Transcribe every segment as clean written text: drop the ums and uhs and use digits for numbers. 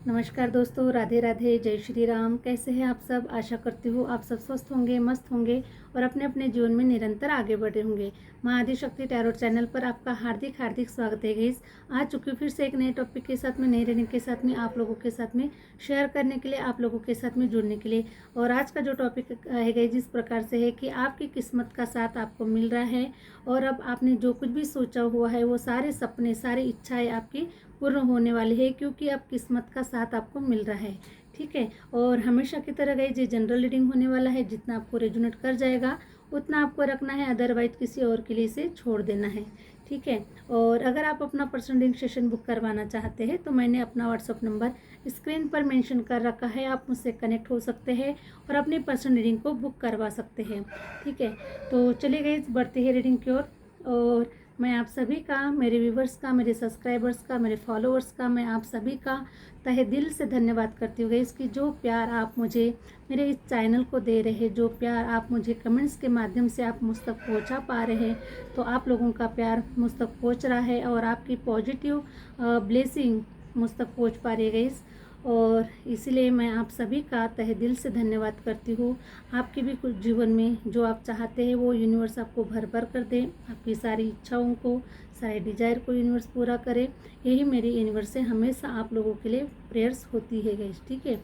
नमस्कार दोस्तों, राधे राधे, जय श्री राम। कैसे हैं आप सब? आशा करती हूँ आप सब स्वस्थ होंगे, मस्त होंगे और अपने अपने जीवन में निरंतर आगे बढ़े होंगे। माँ आदिशक्ति टैरोट चैनल पर आपका हार्दिक हार्दिक स्वागत है गाइस। आ चुकी हूँ फिर से एक नए टॉपिक के साथ में, नई रीडिंग के साथ में, आप लोगों के साथ में शेयर करने के लिए, आप लोगों के साथ में जुड़ने के लिए। और आज का जो टॉपिक है गाइस जिस प्रकार से है कि आपकी किस्मत का साथ आपको मिल रहा है और अब आपने जो कुछ भी सोचा हुआ है वो सारे सपने, सारी इच्छाएं आपकी पूर्ण होने वाली है, क्योंकि अब किस्मत का साथ आपको मिल रहा है। ठीक है। और हमेशा की तरह गाइस ये जनरल रीडिंग होने वाला है, जितना आपको रेजोनेट कर जाएगा उतना आपको रखना है, अदरवाइज किसी और के लिए इसे छोड़ देना है। ठीक है। और अगर आप अपना पर्सनल रीडिंग सेशन बुक करवाना चाहते हैं तो मैंने अपना व्हाट्सअप नंबर स्क्रीन पर मेंशन कर रखा है, आप मुझसे कनेक्ट हो सकते हैं और अपनी पर्सनल रीडिंग को बुक करवा सकते हैं। ठीक है। तो चलिए गाइस बढ़ते हैं रीडिंग की ओर। और मैं आप सभी का, मेरे व्यूवर्स का, मेरे सब्सक्राइबर्स का, मेरे फॉलोअर्स का, मैं आप सभी का तहे दिल से धन्यवाद करती हूँ गाइस कि जो प्यार आप मुझे मेरे इस चैनल को दे रहे हैं, जो प्यार आप मुझे कमेंट्स के माध्यम से आप मुझ तक पहुँचा पा रहे हैं। तो आप लोगों का प्यार मुझ तक पहुँच रहा है और आपकी पॉजिटिव ब्लेसिंग मुझ तक पहुँच पा रही है गाइस। और इसीलिए मैं आप सभी का तहे दिल से धन्यवाद करती हूँ। आपके भी कुछ जीवन में जो आप चाहते हैं वो यूनिवर्स आपको भर भर कर दे, आपकी सारी इच्छाओं को, सारे डिजायर को यूनिवर्स पूरा करे। यही मेरी यूनिवर्स से हमेशा आप लोगों के लिए प्रेयर्स होती है गाइस। ठीक है।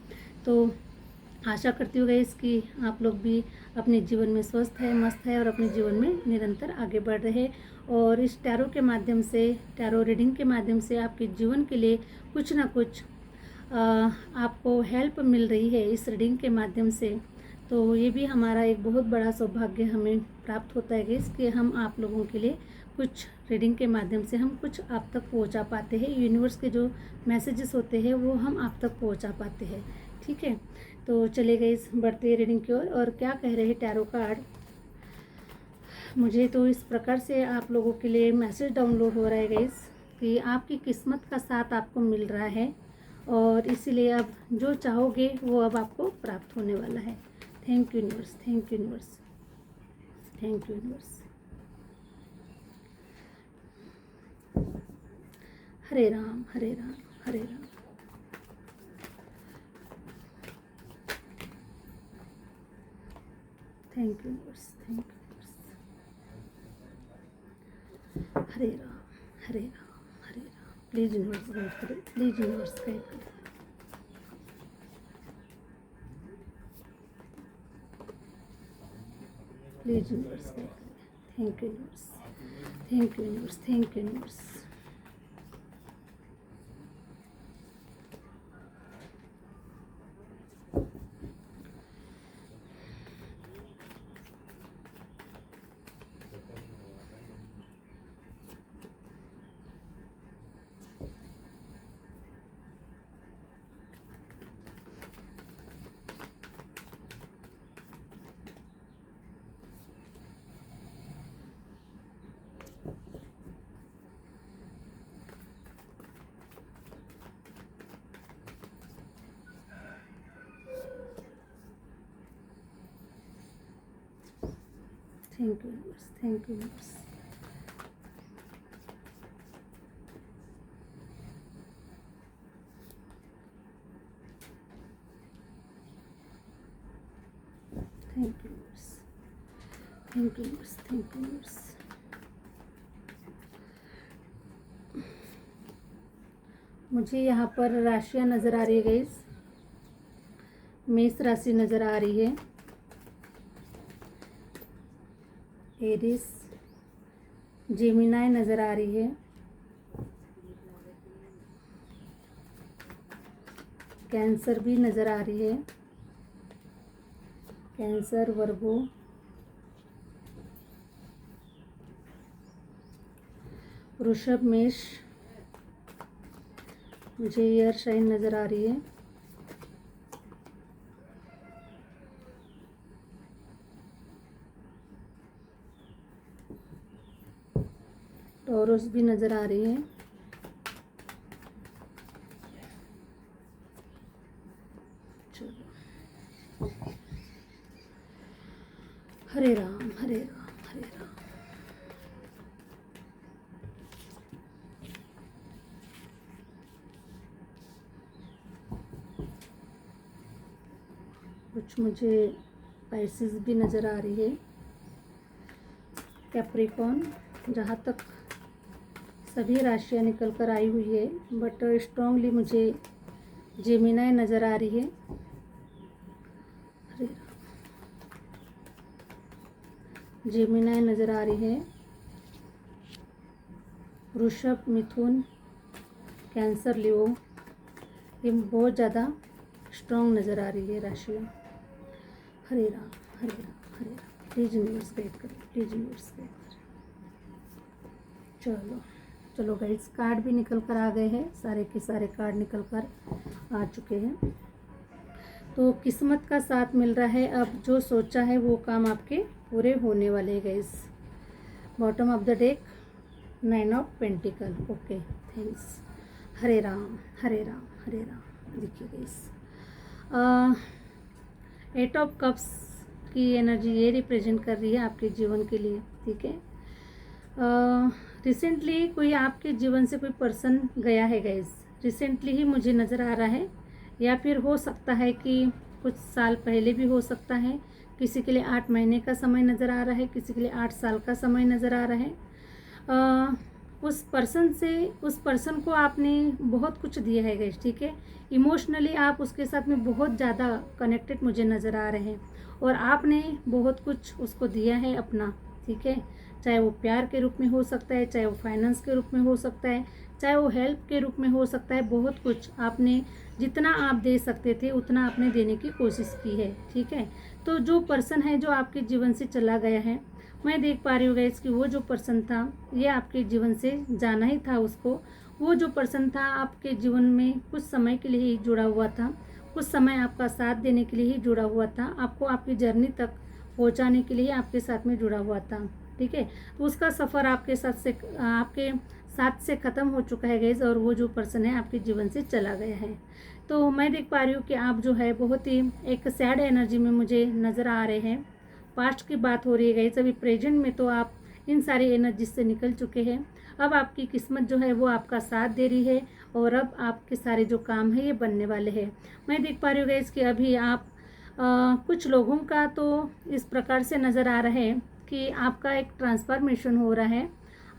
तो आशा करती हूँ गाइस कि आप लोग भी अपने जीवन में स्वस्थ है, मस्त है और अपने जीवन में निरंतर आगे बढ़ रहे। और इस टैरो के माध्यम से, टैरो रीडिंग के माध्यम से आपके जीवन के लिए कुछ ना कुछ आपको हेल्प मिल रही है इस रीडिंग के माध्यम से। तो ये भी हमारा एक बहुत बड़ा सौभाग्य हमें प्राप्त होता है गाइस कि हम आप लोगों के लिए कुछ रीडिंग के माध्यम से हम कुछ आप तक पहुंचा पाते हैं। यूनिवर्स के जो मैसेजेस होते हैं वो हम आप तक पहुंचा पाते हैं। ठीक है। तो चले गाइस बढ़ते हैं रीडिंग की ओर। और क्या कह रहे हैं टैरो कार्ड? मुझे तो इस प्रकार से आप लोगों के लिए मैसेज डाउनलोड हो रहा है गाइस कि आपकी किस्मत का साथ आपको मिल रहा है और इसीलिए अब जो चाहोगे वो अब आपको प्राप्त होने वाला है। Thank you universe, thank you universe, thank you universe. Hare Ram, Hare Ram, Hare Ram. Thank you universe, thank you universe. Hare Ram, Hare Ram, Hare Ram. Please universe guide करें, प्लीज यूनिवर्स गाइड करें। प्लीज यूनिवर्स गाइड करें। Thank you universe, thank you universe, thank you universe. Thank you universe, thank you universe. Thank you universe, thank you universe, thank you universe. मुझे यहाँ पर राशियाँ नज़र आ रही है guys. मेष राशि नज़र आ रही है, एरिस, जेमिनाई नज़र आ रही है, कैंसर भी नज़र आ रही है, कैंसर, वर्गो, वृषभ, मेष। मुझे एयर साइन नज़र आ रही है, टॉरस भी नज़र आ रही है, चलो। हरे राम, हरे राम, हरे राम। कुछ मुझे पाइसेस भी नज़र आ रही है, कैप्रिकॉर्न, जहाँ तक सभी राशियाँ निकल कर आई हुई है, बट स्ट्रांगली मुझे जेमिनाई नज़र आ रही है। जेमिनाई नज़र आ रही है, वृषभ, मिथुन, कैंसर, लियो, ये बहुत ज़्यादा स्ट्रॉन्ग नज़र आ रही है राशियाँ। हरे Ram Hare Ram Hare Ram. Please universe guide करें, प्लीज यूनिवर्स गाइड करें। चलो चलो गाइड्स, कार्ड भी निकल कर आ गए हैं, सारे के सारे कार्ड निकल कर आ चुके हैं। तो किस्मत का साथ मिल रहा है, अब जो सोचा है वो काम आपके पूरे होने वाले हैं guys. Bottom of the deck 9 of pentacles. Okay, thanks. Hare Ram Hare Ram Hare Ram. देखिए गाइस, 8 ऑफ कप्स की एनर्जी ये रिप्रेजेंट कर रही है आपके जीवन के लिए, ठीक है। रिसेंटली कोई आपके जीवन से कोई पर्सन गया है गाइस, रिसेंटली ही मुझे नज़र आ रहा है, या फिर हो सकता है कि कुछ साल पहले भी हो सकता है। किसी के लिए 8 महीने का समय नज़र आ रहा है, किसी के लिए 8 साल का समय नज़र आ रहा है। उस पर्सन को आपने बहुत कुछ दिया है गाइस, ठीक है। इमोशनली आप उसके साथ में बहुत ज़्यादा कनेक्टेड मुझे नज़र आ रहे हैं, और आपने बहुत कुछ उसको दिया है अपना, ठीक है। चाहे वो प्यार के रूप में हो सकता है, चाहे वो फाइनेंस के रूप में हो सकता है, चाहे वो हेल्प के रूप में हो सकता है। बहुत कुछ आपने, जितना आप दे सकते थे उतना आपने देने की कोशिश की है, ठीक है। तो जो पर्सन है जो आपके जीवन से चला गया है, मैं देख पा रही हूँ गाइस कि वो जो पर्सन था ये आपके जीवन से जाना ही था उसको। वो जो पर्सन था आपके जीवन में कुछ समय के लिए ही जुड़ा हुआ था, कुछ समय आपका साथ देने के लिए ही जुड़ा हुआ था, आपको आपकी जर्नी तक पहुँचाने के लिए आपके साथ में जुड़ा हुआ था, ठीक है। तो उसका सफ़र आपके साथ से ख़त्म हो चुका है गाइस, और वो जो पर्सन है आपके जीवन से चला गया है। तो मैं देख पा रही हूँ कि आप जो है बहुत ही एक सैड एनर्जी में मुझे नज़र आ रहे हैं। पास्ट की बात हो रही है गाइस, अभी प्रेजेंट में तो आप इन सारी एनर्जी से निकल चुके हैं। अब आपकी किस्मत जो है वो आपका साथ दे रही है, और अब आपके सारे जो काम है ये बनने वाले हैं। मैं देख पा रही हूँ गाइस कि अभी आप कुछ लोगों का तो इस प्रकार से नज़र आ रहा है कि आपका एक ट्रांसफॉर्मेशन हो रहा है।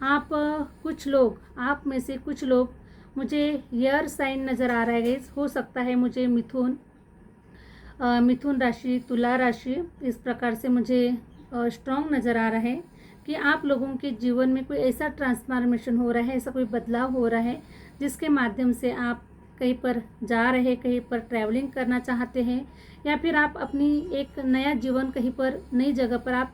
आप में से कुछ लोग, मुझे एयर साइन नज़र आ रहा है गाइस, हो सकता है मुझे मिथुन राशि, तुला राशि, इस प्रकार से मुझे स्ट्रॉन्ग नज़र आ रहा है कि आप लोगों के जीवन में कोई ऐसा ट्रांसफॉर्मेशन हो रहा है, ऐसा कोई बदलाव हो रहा है जिसके माध्यम से आप कहीं पर जा रहे हैं, कहीं पर ट्रैवलिंग करना चाहते हैं, या फिर आप अपनी एक नया जीवन कहीं पर नई जगह पर आप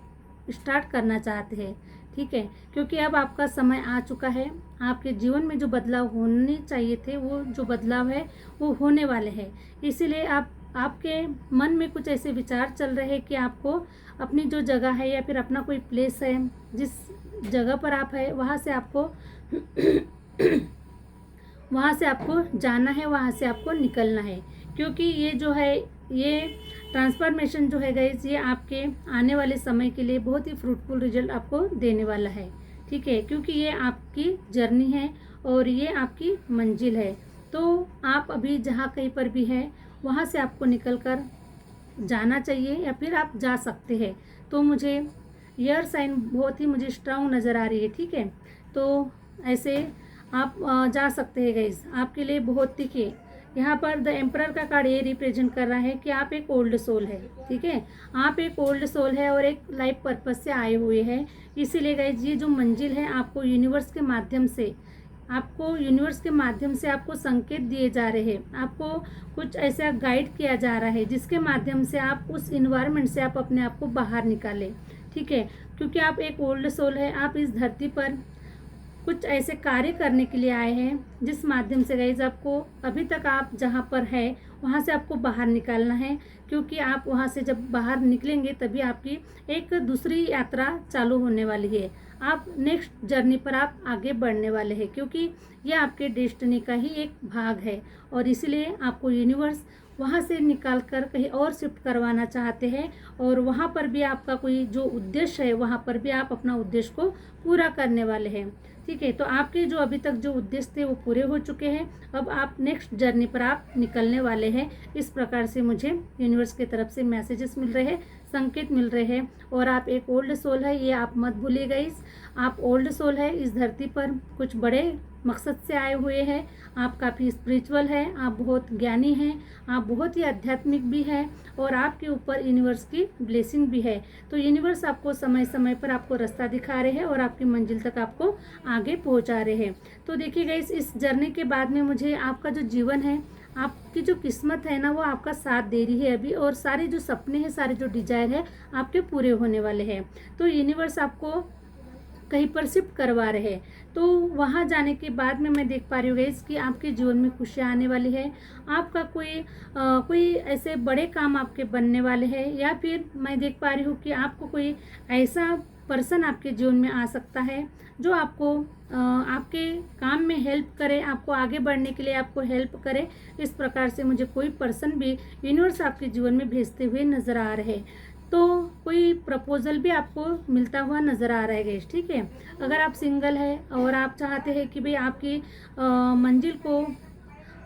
स्टार्ट करना चाहते हैं, ठीक है। क्योंकि अब आपका समय आ चुका है, आपके जीवन में जो बदलाव होने चाहिए थे वो जो बदलाव है वो होने वाले हैं। इसीलिए आपके मन में कुछ ऐसे विचार चल रहे हैं कि आपको अपनी जो जगह है या फिर अपना कोई प्लेस है, जिस जगह पर आप है वहाँ से आपको जाना है, वहाँ से आपको निकलना है। क्योंकि ये जो है, ये ट्रांसफॉर्मेशन जो है गाइस, ये आपके आने वाले समय के लिए बहुत ही फ्रूटफुल रिजल्ट आपको देने वाला है, ठीक है। क्योंकि ये आपकी जर्नी है और ये आपकी मंजिल है। तो आप अभी जहाँ कहीं पर भी है वहाँ से आपको निकल कर जाना चाहिए, या फिर आप जा सकते हैं। तो मुझे एयर साइन बहुत ही मुझे स्ट्रांग नज़र आ रही है, ठीक है। तो ऐसे आप जा सकते हैं गाइस, आपके लिए बहुत, ठीक है। यहाँ पर द एम्परर का कार्ड ये रिप्रेजेंट कर रहा है कि आप एक ओल्ड सोल है, ठीक है। आप एक ओल्ड सोल है और एक लाइफ पर्पस से आए हुए हैं। इसीलिए गाइस, ये जो मंजिल है आपको यूनिवर्स के माध्यम से आपको संकेत दिए जा रहे हैं, आपको कुछ ऐसा गाइड किया जा रहा है जिसके माध्यम से आप उस इन्वायरमेंट से आप अपने आप को बाहर निकालें, ठीक है। क्योंकि आप एक ओल्ड सोल है, आप इस धरती पर कुछ ऐसे कार्य करने के लिए आए हैं जिस माध्यम से गाइज आपको अभी तक आप जहाँ पर है वहाँ से आपको बाहर निकालना है। क्योंकि आप वहाँ से जब बाहर निकलेंगे तभी आपकी एक दूसरी यात्रा चालू होने वाली है, आप नेक्स्ट जर्नी पर आप आगे बढ़ने वाले हैं। क्योंकि ये आपके डेस्टिनी का ही एक भाग है, और इसलिए आपको यूनिवर्स वहाँ से निकाल कर कहीं और शिफ्ट करवाना चाहते हैं, और वहाँ पर भी आपका कोई जो उद्देश्य है वहाँ पर भी आप अपना उद्देश्य को पूरा करने वाले हैं। ठीक है। तो आपके जो अभी तक जो उद्देश्य थे वो पूरे हो चुके हैं, अब आप नेक्स्ट जर्नी पर आप निकलने वाले हैं। इस प्रकार से मुझे यूनिवर्स की तरफ से मैसेजेस मिल रहे हैं, संकेत मिल रहे हैं। और आप एक ओल्ड सोल है, ये आप मत भूलिएगा। आप ओल्ड सोल है, इस धरती पर कुछ बड़े मकसद से आए हुए हैं। आप काफ़ी स्पिरिचुअल हैं, आप बहुत ज्ञानी हैं, आप बहुत ही आध्यात्मिक भी हैं, और आपके ऊपर यूनिवर्स की ब्लेसिंग भी है। तो यूनिवर्स आपको समय समय पर आपको रास्ता दिखा रहे हैं और आपकी मंजिल तक आपको आगे पहुंचा रहे हैं। तो देखिए गाइस, इस जर्नी के बाद में मुझे आपका जो जीवन है, आपकी जो किस्मत है ना, वो आपका साथ दे रही है अभी, और सारे जो सपने हैं, सारे जो डिजायर है आपके पूरे होने वाले हैं। तो यूनिवर्स आपको कहीं पर शिफ्ट करवा रहे हैं। तो वहाँ जाने के बाद में मैं देख पा रही हूँ गाइस कि आपके जीवन में खुशियाँ आने वाली है। आपका कोई ऐसे बड़े काम आपके बनने वाले हैं, या फिर मैं देख पा रही हूँ कि आपको कोई ऐसा पर्सन आपके जीवन में आ सकता है जो आपको आपके काम में हेल्प करे, आपको आगे बढ़ने के लिए आपको हेल्प करे। इस प्रकार से मुझे कोई पर्सन भी यूनिवर्स आपके जीवन में भेजते हुए नजर आ रहे हैं। तो कोई प्रपोजल भी आपको मिलता हुआ नज़र आ रहा है गाइस, ठीक है। अगर आप सिंगल है और आप चाहते हैं कि भाई आपकी मंजिल को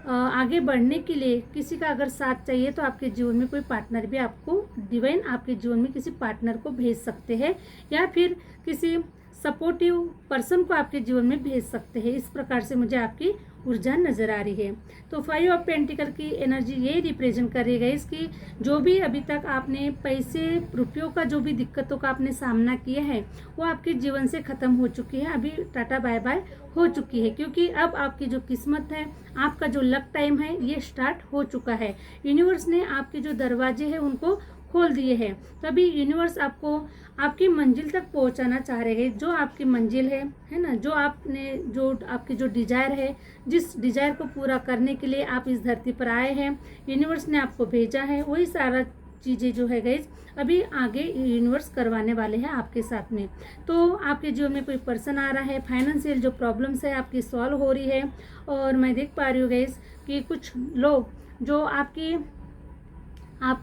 आगे बढ़ने के लिए किसी का अगर साथ चाहिए, तो आपके जीवन में कोई पार्टनर भी आपको डिवाइन आपके जीवन में किसी पार्टनर को भेज सकते हैं, या फिर किसी सपोर्टिव पर्सन को आपके जीवन में भेज सकते हैं। इस प्रकार से मुझे आपकी ऊर्जा नजर आ रही है। तो 5 ऑफ पेंटिकल की एनर्जी ये रिप्रेजेंट करेगा इसकी, जो भी अभी तक आपने पैसे रुपयों का जो भी दिक्कतों का आपने सामना किया है, वो आपके जीवन से खत्म हो चुकी है, अभी टाटा बाय बाय हो चुकी है। क्योंकि अब आपकी जो किस्मत है, आपका जो लक टाइम है, ये स्टार्ट हो चुका है। यूनिवर्स ने आपके जो दरवाजे हैं उनको खोल दिए हैं। तभी यूनिवर्स आपको आपकी मंजिल तक पहुंचाना चाह रहे हैं। जो आपकी मंजिल है ना, जो आपकी जो डिजायर है, जिस डिजायर को पूरा करने के लिए आप इस धरती पर आए हैं, यूनिवर्स ने आपको भेजा है, वही सारा चीज़ें जो है गाइस अभी आगे यूनिवर्स करवाने वाले हैं आपके साथ में। तो आपके जीवन में कोई पर्सन आ रहा है, फाइनेंशियल जो प्रॉब्लम्स है आपकी सॉल्व हो रही है। और मैं देख पा रही हूँ गाइस कि कुछ लोग जो आपके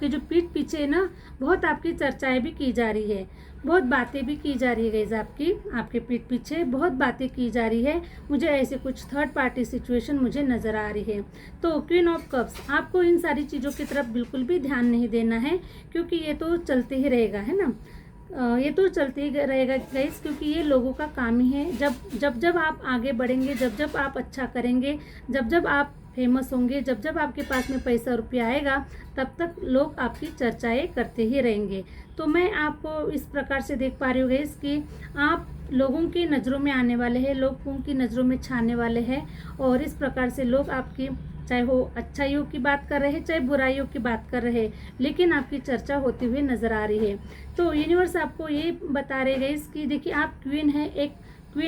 जो पीठ पीछे ना बहुत आपकी चर्चाएं भी की जा रही है, बहुत बातें भी की जा रही है गाइस, आपके पीठ पीछे बहुत बातें की जा रही है। मुझे ऐसे कुछ थर्ड पार्टी सिचुएशन मुझे नज़र आ रही है। तो क्वीन ऑफ कप्स, आपको इन सारी चीज़ों की तरफ बिल्कुल भी ध्यान नहीं देना है, क्योंकि ये तो चलते ही रहेगा, है ना। ये तो चलते ही रहेगा गाइस, क्योंकि ये लोगों का काम ही है। जब आप आगे बढ़ेंगे, जब आप अच्छा करेंगे, जब आप फेमस होंगे, जब आपके पास में पैसा रुपया आएगा, तब तक लोग आपकी चर्चाएं करते ही रहेंगे। तो मैं आपको इस प्रकार से देख पा रही हूँ गाइस कि आप लोगों की नज़रों में आने वाले हैं, लोगों की नज़रों में छाने वाले हैं। और इस प्रकार से लोग आपकी, चाहे वो अच्छाइयों की बात कर रहे हैं, चाहे बुराइयों की बात कर रहे हैं, लेकिन आपकी चर्चा होती हुई नज़र आ रही है। तो यूनिवर्स आपको ये बता रहे गाइस कि देखिए, आप क्वीन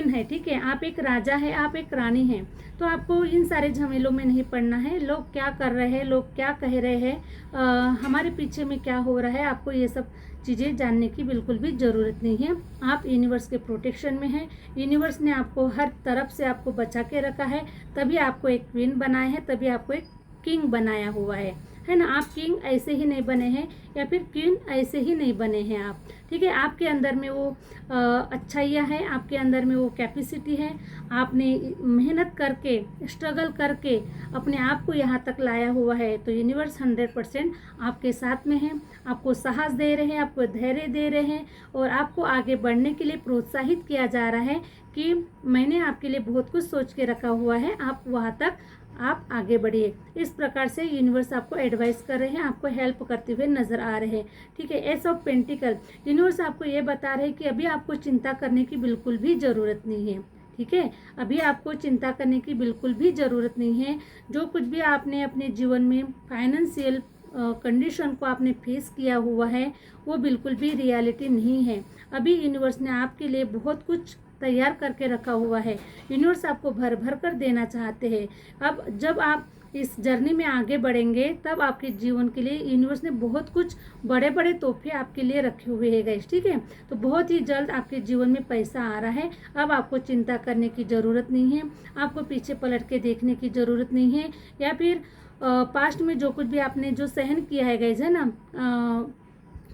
है, ठीक है, आप एक राजा है, आप एक रानी हैं। तो आपको इन सारे झमेलों में नहीं पड़ना है। लोग क्या कर रहे हैं, लोग क्या कह रहे हैं, हमारे पीछे में क्या हो रहा है, आपको ये सब चीज़ें जानने की बिल्कुल भी ज़रूरत नहीं है। आप यूनिवर्स के प्रोटेक्शन में हैं। यूनिवर्स ने आपको हर तरफ से आपको बचा के रखा है, तभी आपको एक क्वीन बनाया है, तभी आपको एक किंग बनाया हुआ है ना। आप किंग ऐसे ही नहीं बने हैं, या फिर क्वीन ऐसे ही नहीं बने हैं आप, ठीक है। आपके अंदर में वो अच्छाइयाँ है, आपके अंदर में वो कैपेसिटी है। आपने मेहनत करके, स्ट्रगल करके अपने आप को यहाँ तक लाया हुआ है। तो यूनिवर्स 100% आपके साथ में है, आपको साहस दे रहे हैं, आपको धैर्य दे रहे हैं, और आपको आगे बढ़ने के लिए प्रोत्साहित किया जा रहा है कि मैंने आपके लिए बहुत कुछ सोच के रखा हुआ है, आप वहाँ तक आप आगे बढ़िए। इस प्रकार से यूनिवर्स आपको एडवाइस कर रहे हैं, आपको हेल्प करते हुए नजर आ रहे हैं, ठीक है। एस ऑफ पेंटिकल, यूनिवर्स आपको ये बता रहे हैं कि अभी आपको चिंता करने की बिल्कुल भी ज़रूरत नहीं है, ठीक है। अभी आपको चिंता करने की बिल्कुल भी ज़रूरत नहीं है। जो कुछ भी आपने अपने जीवन में फाइनेंशियल कंडीशन को आपने फेस किया हुआ है, वो बिल्कुल भी रियलिटी नहीं है। अभी यूनिवर्स ने आपके लिए बहुत कुछ तैयार करके रखा हुआ है। यूनिवर्स आपको भर भर कर देना चाहते हैं। अब जब आप इस जर्नी में आगे बढ़ेंगे, तब आपके जीवन के लिए यूनिवर्स ने बहुत कुछ बड़े बड़े तोहफे आपके लिए रखे हुए हैं गाइस, ठीक है। तो बहुत ही जल्द आपके जीवन में पैसा आ रहा है। अब आपको चिंता करने की ज़रूरत नहीं है, आपको पीछे पलट के देखने की ज़रूरत नहीं है, या फिर पास्ट में जो कुछ भी आपने जो सहन किया है गाइस, है ना,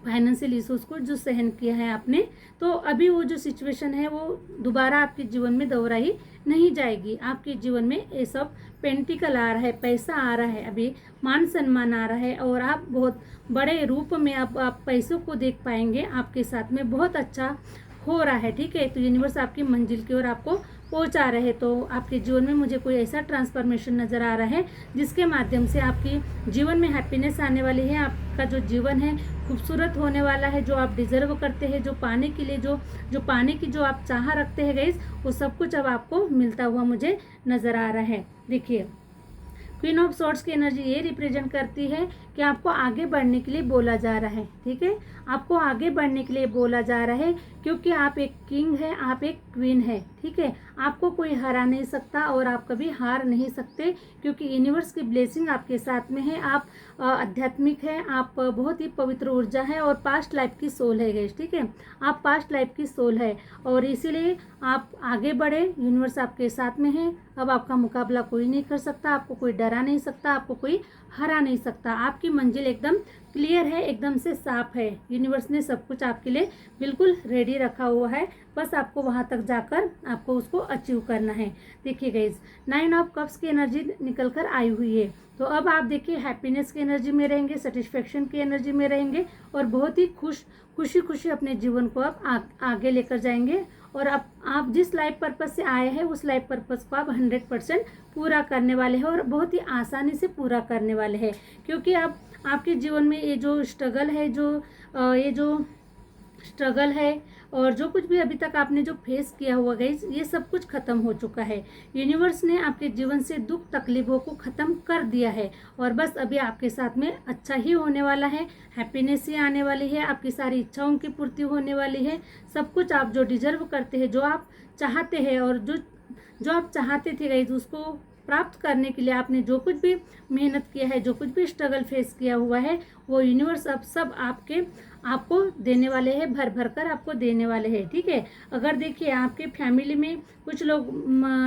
फाइनेंशियल इश्यूज को जो सहन किया है आपने, तो अभी वो जो सिचुएशन है वो दोबारा आपके जीवन में दोहराई नहीं जाएगी। आपके जीवन में ये सब पेंटिकल आ रहा है, पैसा आ रहा है, अभी मान सम्मान आ रहा है और आप बहुत बड़े रूप में आप पैसों को देख पाएंगे। आपके साथ में बहुत अच्छा हो रहा है, ठीक है। तो यूनिवर्स आपकी मंजिल की ओर आपको पहुंचा रहे हैं। तो आपके जीवन में मुझे कोई ऐसा ट्रांसफॉर्मेशन नज़र आ रहा है जिसके माध्यम से आपकी जीवन में हैप्पीनेस आने वाली है। आपका जो जीवन है खूबसूरत होने वाला है। जो आप डिजर्व करते हैं, जो पाने के लिए जो पाने की जो आप चाह रखते हैं गाइस, वो सब कुछ अब आपको मिलता हुआ मुझे नज़र आ रहा है। देखिए, क्वीन ऑफ सॉर्ड्स की एनर्जी ये रिप्रेजेंट करती है कि आपको आगे बढ़ने के लिए बोला जा रहा है, ठीक है। आपको आगे बढ़ने के लिए बोला जा रहा है क्योंकि आप एक किंग है, आप एक क्वीन है, ठीक है। आपको कोई हरा नहीं सकता और आप कभी हार नहीं सकते क्योंकि यूनिवर्स की ब्लेसिंग आपके साथ में है। आप आध्यात्मिक है, आप बहुत ही पवित्र ऊर्जा है और पास्ट लाइफ की सोल है गाइस, ठीक है। आप पास्ट लाइफ की सोल है और इसीलिए आप आगे बढ़े, यूनिवर्स आपके साथ में है। अब आपका मुकाबला कोई नहीं कर सकता, आपको कोई डरा नहीं सकता, आपको कोई हरा नहीं सकता। आपकी मंजिल एकदम क्लियर है, एकदम से साफ है। यूनिवर्स ने सब कुछ आपके लिए बिल्कुल रेडी रखा हुआ है, बस आपको वहां तक जाकर आपको उसको अचीव करना है। देखिए गाइज, 9 ऑफ कप्स की एनर्जी निकल कर आई हुई है। तो अब आप देखिए हैप्पीनेस की एनर्जी में रहेंगे, सेटिस्फेक्शन की एनर्जी में रहेंगे और बहुत ही खुशी खुशी अपने जीवन को आप आगे लेकर जाएंगे। और अब आप जिस लाइफ पर्पस से आए हैं उस लाइफ पर्पस को आप 100% पूरा करने वाले हैं और बहुत ही आसानी से पूरा करने वाले हैं। क्योंकि अब आपके जीवन में ये जो स्ट्रगल है, ये जो स्ट्रगल है और जो कुछ भी अभी तक आपने जो फेस किया हुआ गाइस, ये सब कुछ खत्म हो चुका है। यूनिवर्स ने आपके जीवन से दुख तकलीफों को खत्म कर दिया है और बस अभी आपके साथ में अच्छा ही होने वाला है, हैप्पीनेस ही आने वाली है, आपकी सारी इच्छाओं की पूर्ति होने वाली है। सब कुछ आप जो डिजर्व करते हैं, जो आप चाहते हैं और जो आप चाहते थे गाइस, उसको प्राप्त करने के लिए आपने जो कुछ भी मेहनत किया है, जो कुछ भी स्ट्रगल फेस किया हुआ है, वो यूनिवर्स अब सब आपको देने वाले हैं, भर भर कर आपको देने वाले हैं, ठीक है। अगर देखिए आपके फैमिली में कुछ लोग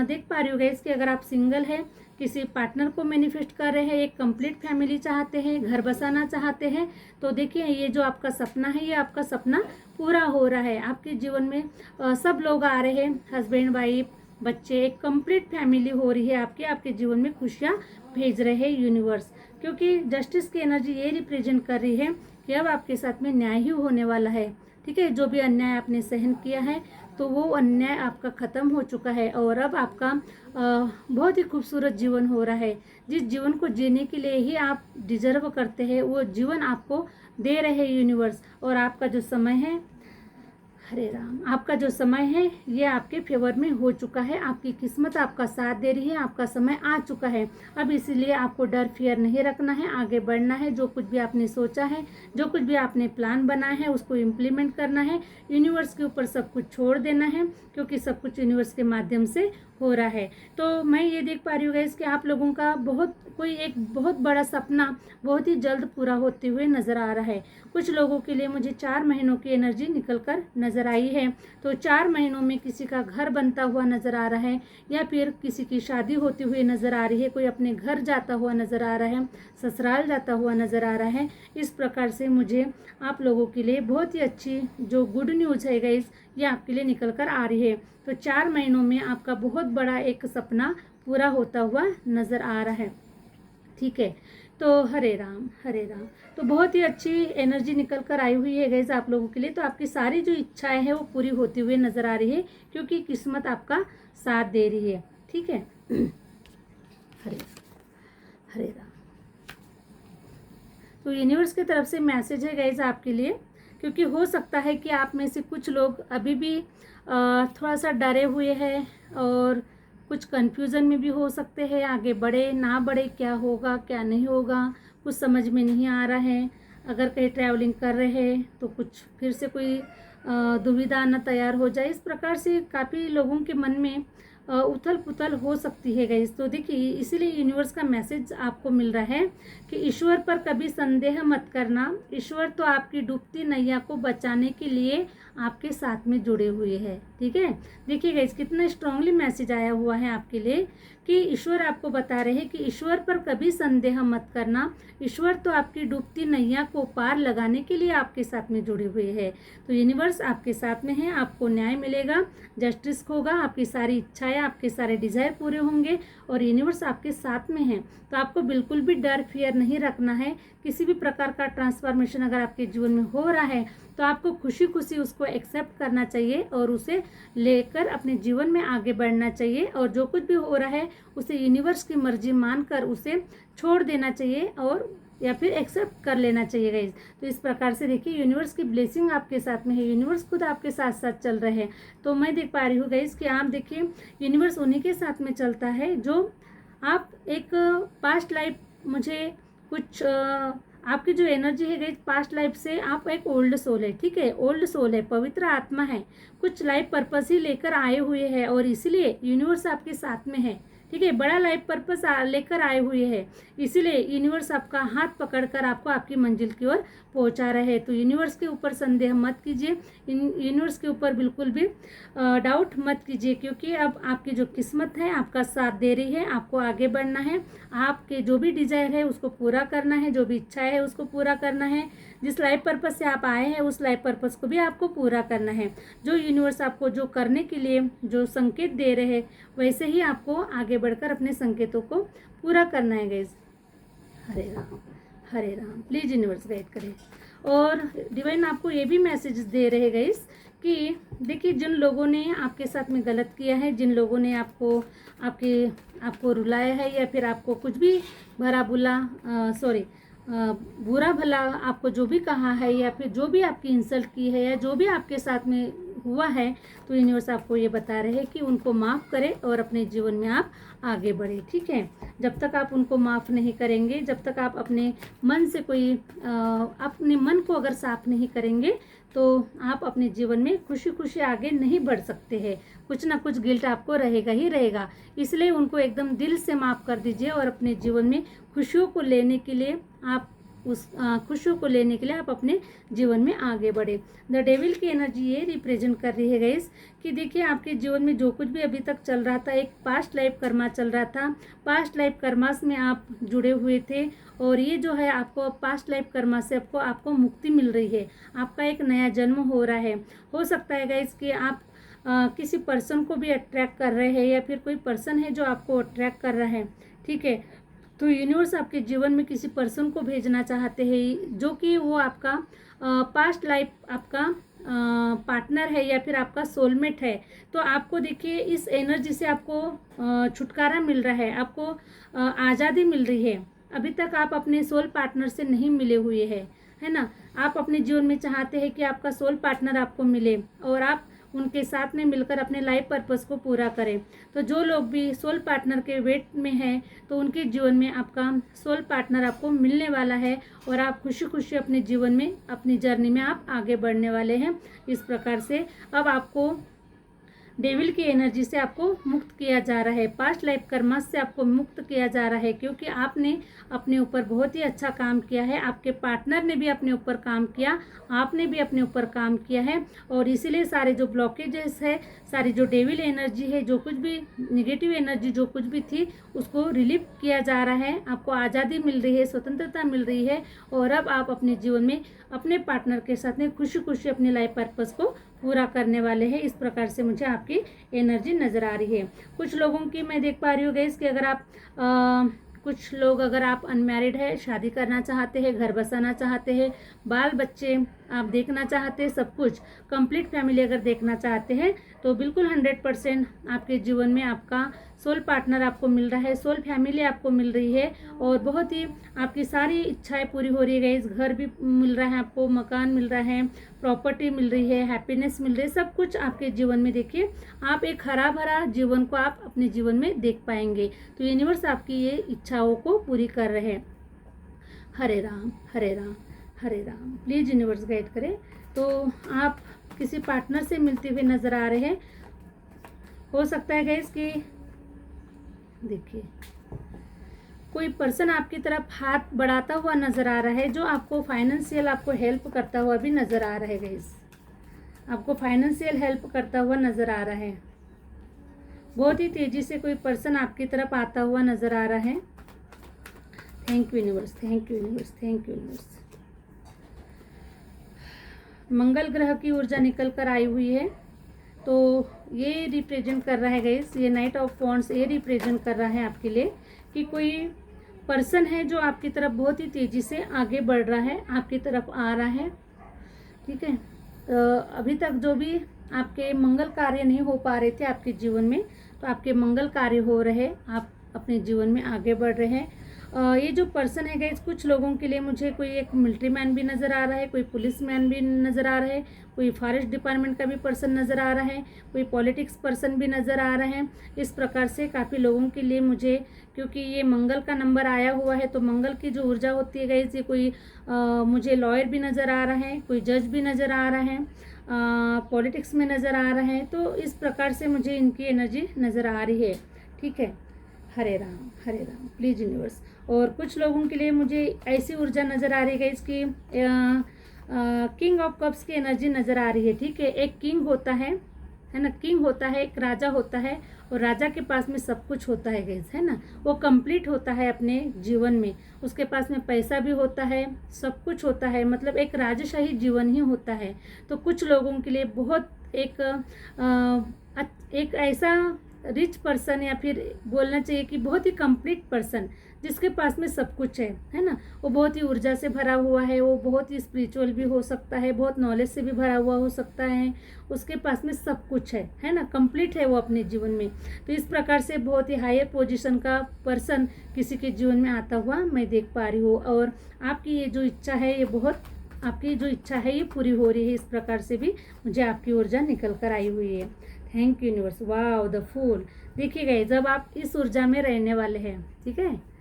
देख पा रहे हो गाइस कि अगर आप सिंगल है, किसी पार्टनर को मैनिफेस्ट कर रहे हैं, एक कंप्लीट फैमिली चाहते हैं, घर बसाना चाहते हैं, तो देखिए ये जो आपका सपना है, ये आपका सपना पूरा हो रहा है। आपके जीवन में सब लोग आ रहे हैं, हस्बैंड वाइफ बच्चे, एक कंप्लीट फैमिली हो रही है आपके जीवन में खुशियाँ भेज रहे हैं यूनिवर्स। क्योंकि जस्टिस की एनर्जी ये रिप्रेजेंट कर रही है कि अब आपके साथ में न्याय ही होने वाला है, ठीक है। जो भी अन्याय आपने सहन किया है तो वो अन्याय आपका ख़त्म हो चुका है और अब आपका बहुत ही खूबसूरत जीवन हो रहा है। जिस जीवन को जीने के लिए ही आप डिजर्व करते हैं, वो जीवन आपको दे रहे हैं यूनिवर्स। और आपका जो समय है, हरे राम, आपका जो समय है ये आपके फेवर में हो चुका है। आपकी किस्मत आपका साथ दे रही है, आपका समय आ चुका है। अब इसीलिए आपको डर फियर नहीं रखना है, आगे बढ़ना है। जो कुछ भी आपने सोचा है, जो कुछ भी आपने प्लान बनाया है, उसको इम्प्लीमेंट करना है। यूनिवर्स के ऊपर सब कुछ छोड़ देना है क्योंकि सब कुछ यूनिवर्स के माध्यम से हो रहा है। तो मैं ये देख पा रही हूँ गाइस कि आप लोगों का एक बहुत बड़ा सपना बहुत ही जल्द पूरा होते हुए नज़र आ रहा है। कुछ लोगों के लिए मुझे 4 महीनों की एनर्जी निकल कर नज़र आई है। तो 4 महीनों में किसी का घर बनता हुआ नज़र आ रहा है या फिर किसी की शादी होती हुई नज़र आ रही है, कोई अपने घर जाता हुआ नज़र आ रहा है, ससुराल जाता हुआ नज़र आ रहा है। इस प्रकार से मुझे आप लोगों के लिए बहुत ही अच्छी जो गुड न्यूज़ है गाइस, ये आपके लिए निकल कर आ रही है। तो 4 महीनों में आपका बहुत बड़ा एक सपना पूरा होता हुआ नज़र आ रहा है, ठीक है। तो हरे राम, हरे राम। तो बहुत ही अच्छी एनर्जी निकल कर आई हुई है गाइस आप लोगों के लिए। तो आपकी सारी जो इच्छाएं हैं वो पूरी होती हुई नज़र आ रही है क्योंकि किस्मत आपका साथ दे रही है, ठीक है। हरे हरे राम। तो यूनिवर्स की तरफ से मैसेज है गाइस आपके लिए, क्योंकि हो सकता है कि आप में से कुछ लोग अभी भी थोड़ा सा डरे हुए हैं और कुछ कंफ्यूजन में भी हो सकते हैं। आगे बढ़े ना बढ़े, क्या होगा क्या नहीं होगा, कुछ समझ में नहीं आ रहा है। अगर कहीं ट्रैवलिंग कर रहे हैं तो कुछ फिर से कोई दुविधा न तैयार हो जाए। इस प्रकार से काफ़ी लोगों के मन में उथल पुथल हो सकती है गाइस। तो देखिए इसीलिए यूनिवर्स का मैसेज आपको मिल रहा है कि ईश्वर पर कभी संदेह मत करना। ईश्वर तो आपकी डूबती नैया को बचाने के लिए आपके साथ में जुड़े हुए हैं। ठीक है, देखिए गाइस कितना स्ट्रांगली मैसेज आया हुआ है आपके लिए कि ईश्वर आपको बता रहे हैं कि ईश्वर पर कभी संदेह मत करना। ईश्वर तो आपकी डूबती नैया को पार लगाने के लिए आपके साथ में जुड़े हुए हैं। तो यूनिवर्स आपके साथ में है, आपको न्याय मिलेगा, जस्टिस होगा, आपकी सारी इच्छाएं, आपके सारे डिजायर पूरे होंगे और यूनिवर्स आपके साथ में है। तो आपको बिल्कुल भी डर फियर नहीं रखना है। किसी भी प्रकार का ट्रांसफॉर्मेशन अगर आपके जीवन में हो रहा है तो आपको खुशी खुशी उसको एक्सेप्ट करना चाहिए और उसे लेकर अपने जीवन में आगे बढ़ना चाहिए। और जो कुछ भी हो रहा है उसे यूनिवर्स की मर्जी मानकर उसे छोड़ देना चाहिए और या फिर एक्सेप्ट कर लेना चाहिए गाइस। तो इस प्रकार से देखिए यूनिवर्स की ब्लेसिंग आपके साथ में है, यूनिवर्स खुद आपके साथ साथ चल रहे हैं। तो मैं देख पा रही हूँ गाइस कि आप देखिए यूनिवर्स उन्हीं के साथ में चलता है जो आप एक पास्ट लाइफ, मुझे कुछ आपकी जो एनर्जी है गाइस पास्ट लाइफ से आप एक ओल्ड सोल है। ठीक है, ओल्ड सोल है, पवित्र आत्मा है, कुछ लाइफ पर्पस ही लेकर आए हुए हैं और इसीलिए यूनिवर्स आपके साथ में है। ठीक है, बड़ा लाइफ पर्पस लेकर आए हुए हैं, इसीलिए यूनिवर्स आपका हाथ पकड़कर आपको आपकी मंजिल की ओर पहुंचा रहे हैं। तो यूनिवर्स के ऊपर संदेह मत कीजिए, यूनिवर्स के ऊपर बिल्कुल भी डाउट मत कीजिए, क्योंकि अब आपकी जो किस्मत है आपका साथ दे रही है। आपको आगे बढ़ना है, आपके जो भी डिजायर है उसको पूरा करना है, जो भी इच्छा है उसको पूरा करना है, जिस लाइफ पर्पस से आप आए हैं उस लाइफ पर्पस को भी आपको पूरा करना है। जो यूनिवर्स आपको जो करने के लिए जो संकेत दे रहे हैं वैसे ही आपको आगे बढ़कर अपने संकेतों को पूरा करना है guys. Hare Ram Hare Ram, please universe guide करें। और डिवाइन आपको ये भी मैसेज दे रहे गाइस कि देखिए जिन लोगों ने आपके साथ में गलत किया है, जिन लोगों ने आपको रुलाया है या फिर आपको कुछ भी बुरा भला आपको जो भी कहा है या फिर जो भी आपकी इंसल्ट की है या जो भी आपके साथ में हुआ है, तो यूनिवर्स आपको ये बता रहे हैं कि उनको माफ़ करें और अपने जीवन में आप आगे बढ़े। ठीक है, जब तक आप उनको माफ़ नहीं करेंगे, जब तक आप अपने मन से अपने मन को अगर साफ नहीं करेंगे तो आप अपने जीवन में खुशी खुशी आगे नहीं बढ़ सकते हैं। कुछ ना कुछ गिल्ट आपको रहेगा ही रहेगा, इसलिए उनको एकदम दिल से माफ़ कर दीजिए और अपने जीवन में खुशियों को लेने के लिए आप अपने जीवन में आगे बढ़े। द डेविल की एनर्जी ये रिप्रेजेंट कर रही है गाइस कि देखिए आपके जीवन में जो कुछ भी अभी तक चल रहा था, एक पास्ट लाइफ कर्मा चल रहा था, पास्ट लाइफ कर्मास में आप जुड़े हुए थे और ये जो है आपको पास्ट लाइफ कर्मा से आपको मुक्ति मिल रही है, आपका एक नया जन्म हो रहा है। हो सकता है गाइस कि आप किसी पर्सन को भी अट्रैक्ट कर रहे हैं या फिर कोई पर्सन है जो आपको अट्रैक्ट कर रहा है। ठीक है, तो यूनिवर्स आपके जीवन में किसी पर्सन को भेजना चाहते हैं जो कि वो आपका पास्ट लाइफ आपका पार्टनर है या फिर आपका सोलमेट है। तो आपको देखिए इस एनर्जी से आपको छुटकारा मिल रहा है, आपको आज़ादी मिल रही है। अभी तक आप अपने सोल पार्टनर से नहीं मिले हुए हैं, है ना। आप अपने जीवन में चाहते हैं कि आपका सोल पार्टनर आपको मिले और आप उनके साथ में मिलकर अपने लाइफ पर्पस को पूरा करें। तो जो लोग भी सोल पार्टनर के वेट में हैं तो उनके जीवन में आपका सोल पार्टनर आपको मिलने वाला है और आप खुशी खुशी अपने जीवन में अपनी जर्नी में आप आगे बढ़ने वाले हैं। इस प्रकार से अब आपको डेविल की एनर्जी से आपको मुक्त किया जा रहा है, पास्ट लाइफ कर्मा से आपको मुक्त किया जा रहा है, क्योंकि आपने अपने ऊपर बहुत ही अच्छा काम किया है, आपके पार्टनर ने भी अपने ऊपर काम किया, आपने भी अपने ऊपर काम किया है और इसीलिए सारे जो ब्लॉकेजेस है, सारी जो डेविल एनर्जी है, जो कुछ भी निगेटिव एनर्जी जो कुछ भी थी उसको रिलीव किया जा रहा है। आपको आज़ादी मिल रही है, स्वतंत्रता मिल रही है और अब आप अपने जीवन में अपने पार्टनर के साथ में खुशी खुशी अपने लाइफ पर्पस को पूरा करने वाले हैं। इस प्रकार से मुझे आपकी एनर्जी नज़र आ रही है। कुछ लोगों की मैं देख पा रही हूँ गाइस कि कुछ लोग अगर आप अनमैरिड है, शादी करना चाहते हैं, घर बसाना चाहते हैं, बाल बच्चे आप देखना चाहते हैं, सब कुछ कंप्लीट फैमिली अगर देखना चाहते हैं तो बिल्कुल 100% आपके जीवन में आपका सोल पार्टनर आपको मिल रहा है, सोल फैमिली आपको मिल रही है और बहुत ही आपकी सारी इच्छाएं पूरी हो रही है। इस घर भी मिल रहा है आपको, मकान मिल रहा है, प्रॉपर्टी मिल रही है, हैप्पीनेस मिल रही है, सब कुछ आपके जीवन में देखिए आप एक हरा भरा जीवन को आप अपने जीवन में देख पाएंगे। तो यूनिवर्स आपकी ये इच्छाओं को पूरी कर रहे हैं। हरे Ram Hare Ram Hare Ram, please universe guide करें। तो आप किसी पार्टनर से मिलते हुए नजर आ रहे हैं। हो सकता है गाइस कि देखिए कोई पर्सन आपकी तरफ हाथ बढ़ाता हुआ नजर आ रहा है जो आपको फाइनेंशियल आपको हेल्प करता हुआ भी नजर आ रहा है गाइस। आपको फाइनेंशियल हेल्प करता हुआ नज़र आ रहा है। बहुत ही तेज़ी से कोई पर्सन आपकी तरफ आता हुआ नज़र आ रहा है। Thank you universe, thank you universe, thank you universe. मंगल ग्रह की ऊर्जा निकल कर आई हुई है, तो ये रिप्रेजेंट कर रहा है गाइस, ये नाइट ऑफ वॉन्ड्स ये रिप्रेजेंट कर रहा है आपके लिए कि कोई पर्सन है जो आपकी तरफ बहुत ही तेज़ी से आगे बढ़ रहा है, आपकी तरफ आ रहा है। ठीक है, तो अभी तक जो भी आपके मंगल कार्य नहीं हो पा रहे थे आपके जीवन में, तो आपके मंगल कार्य हो रहे, आप अपने जीवन में आगे बढ़ रहे हैं। ये जो पर्सन है गाइस, कुछ लोगों के लिए मुझे कोई एक मिलिट्री मैन भी नज़र आ रहा है, कोई पुलिस मैन भी नज़र आ रहा है, कोई फॉरेस्ट डिपार्टमेंट का भी पर्सन नज़र आ रहा है, कोई पॉलिटिक्स पर्सन भी नज़र आ रहा है। इस प्रकार से काफ़ी लोगों के लिए मुझे, क्योंकि ये मंगल का नंबर आया हुआ है, तो मंगल की जो ऊर्जा होती है गाइस, ये कोई मुझे लॉयर भी नज़र आ रहा है, कोई जज भी नज़र आ रहा है, पॉलिटिक्स में नज़र आ रहा है। तो इस प्रकार से मुझे इनकी एनर्जी नज़र आ रही है। ठीक है, हरे राम प्लीज यूनिवर्स। और कुछ लोगों के लिए मुझे ऐसी ऊर्जा नज़र आ रही है इसकी किंग ऑफ कप्स की एनर्जी नज़र आ रही है। ठीक है, एक किंग होता है ना, किंग होता है, एक राजा होता है, और राजा के पास में सब कुछ होता है गाइस, है ना, वो कंप्लीट होता है अपने जीवन में, उसके पास में पैसा भी होता है, सब कुछ होता है, मतलब एक राजशाही जीवन ही होता है। तो कुछ लोगों के लिए बहुत एक ऐसा रिच पर्सन, या फिर बोलना चाहिए कि बहुत ही कंप्लीट पर्सन जिसके पास में सब कुछ है ना, वो बहुत ही ऊर्जा से भरा हुआ है, वो बहुत ही स्पिरिचुअल भी हो सकता है, बहुत नॉलेज से भी भरा हुआ हो सकता है, उसके पास में सब कुछ है ना, कंप्लीट है वो अपने जीवन में। तो इस प्रकार से बहुत ही हायर पोजीशन का पर्सन किसी के जीवन में आता हुआ मैं देख पा रही हूँ। और आपकी ये जो इच्छा है, ये बहुत आपकी जो इच्छा है ये पूरी हो रही है। इस प्रकार से भी मुझे आपकी ऊर्जा निकल कर आई हुई है। Thank you universe. Wow, the fool. देखिए जब आप इस ऊर्जा में रहने वाले हैं, ठीक है,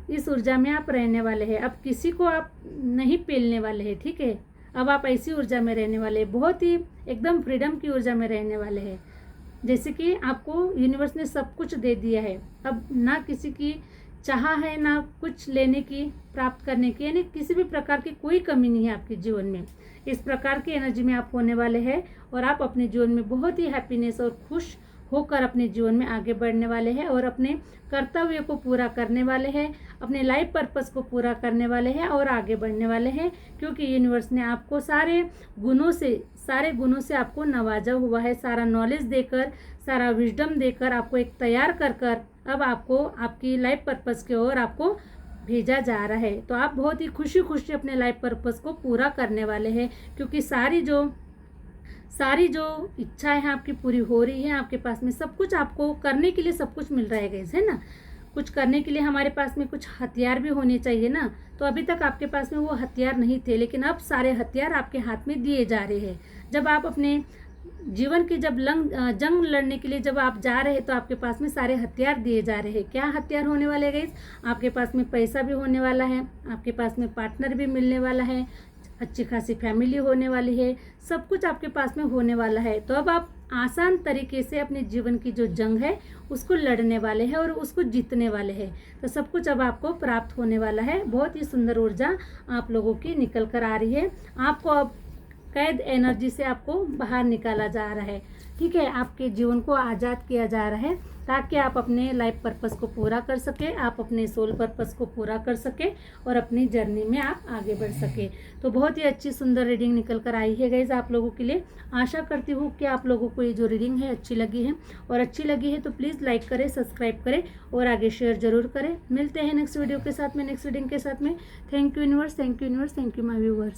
इस ऊर्जा में आप रहने वाले हैं, अब किसी को आप नहीं पेलने वाले हैं। ठीक है, अब आप ऐसी ऊर्जा में रहने वाले हैं, बहुत ही एकदम फ्रीडम की ऊर्जा में रहने वाले हैं, जैसे कि आपको यूनिवर्स ने सब कुछ दे दिया है। अब ना किसी की चाह है, ना कुछ लेने की, प्राप्त करने की, यानी किसी भी प्रकार की कोई कमी नहीं है आपके जीवन में। इस प्रकार की एनर्जी में आप होने वाले हैं, और आप अपने जीवन में बहुत ही हैप्पीनेस और खुश होकर अपने जीवन में आगे बढ़ने वाले हैं, और अपने कर्तव्य को पूरा करने वाले हैं, अपने लाइफ पर्पस को पूरा करने वाले हैं, और आगे बढ़ने वाले हैं, क्योंकि यूनिवर्स ने आपको सारे गुणों से आपको नवाजा हुआ है, सारा नॉलेज देकर, सारा विजडम देकर आपको एक तैयार कर अब आपको आपकी लाइफ पर्पस की ओर आपको भेजा जा रहा है। तो आप बहुत ही खुशी खुशी अपने लाइफ पर्पस को पूरा करने वाले हैं, क्योंकि सारी जो इच्छाएं हैं आपकी पूरी हो रही है। आपके पास में सब कुछ, आपको करने के लिए सब कुछ मिल रहा है गाइस, है ना। कुछ करने के लिए हमारे पास में कुछ हथियार भी होने चाहिए ना, तो अभी तक आपके पास में वो हथियार नहीं थे, लेकिन अब सारे हथियार आपके हाथ में दिए जा रहे हैं। जब आप अपने जीवन की जंग लड़ने के लिए जब आप जा रहे हैं, तो आपके पास में सारे हथियार दिए जा रहे हैं। क्या हथियार होने वाले गाइस? आपके पास में पैसा भी होने वाला है, आपके पास में पार्टनर भी मिलने वाला है, अच्छी खासी फैमिली होने वाली है, सब कुछ आपके पास में होने वाला है। तो अब आप आसान तरीके से अपने जीवन की जो जंग है उसको लड़ने वाले हैं और उसको जीतने वाले हैं। तो सब कुछ अब आपको प्राप्त होने वाला है। बहुत ही सुंदर ऊर्जा आप लोगों की निकल कर आ रही है। आपको अब कैद एनर्जी से आपको बाहर निकाला जा रहा है। ठीक है, आपके जीवन को आज़ाद किया जा रहा है, ताकि आप अपने लाइफ पर्पस को पूरा कर सके, आप अपने सोल पर्पस को पूरा कर सके, और अपनी जर्नी में आप आगे बढ़ सके। तो बहुत ही अच्छी सुंदर रीडिंग निकल कर आई है गाइज आप लोगों के लिए। आशा करती हूँ कि आप लोगों को ये जो रीडिंग है अच्छी लगी है, और अच्छी लगी है तो प्लीज़ लाइक करें, सब्सक्राइब करें, और आगे शेयर जरूर करें। मिलते हैं नेक्स्ट वीडियो के साथ में, नेक्स्ट रीडिंग के साथ में। Thank you universe, thank you universe, thank you my viewers.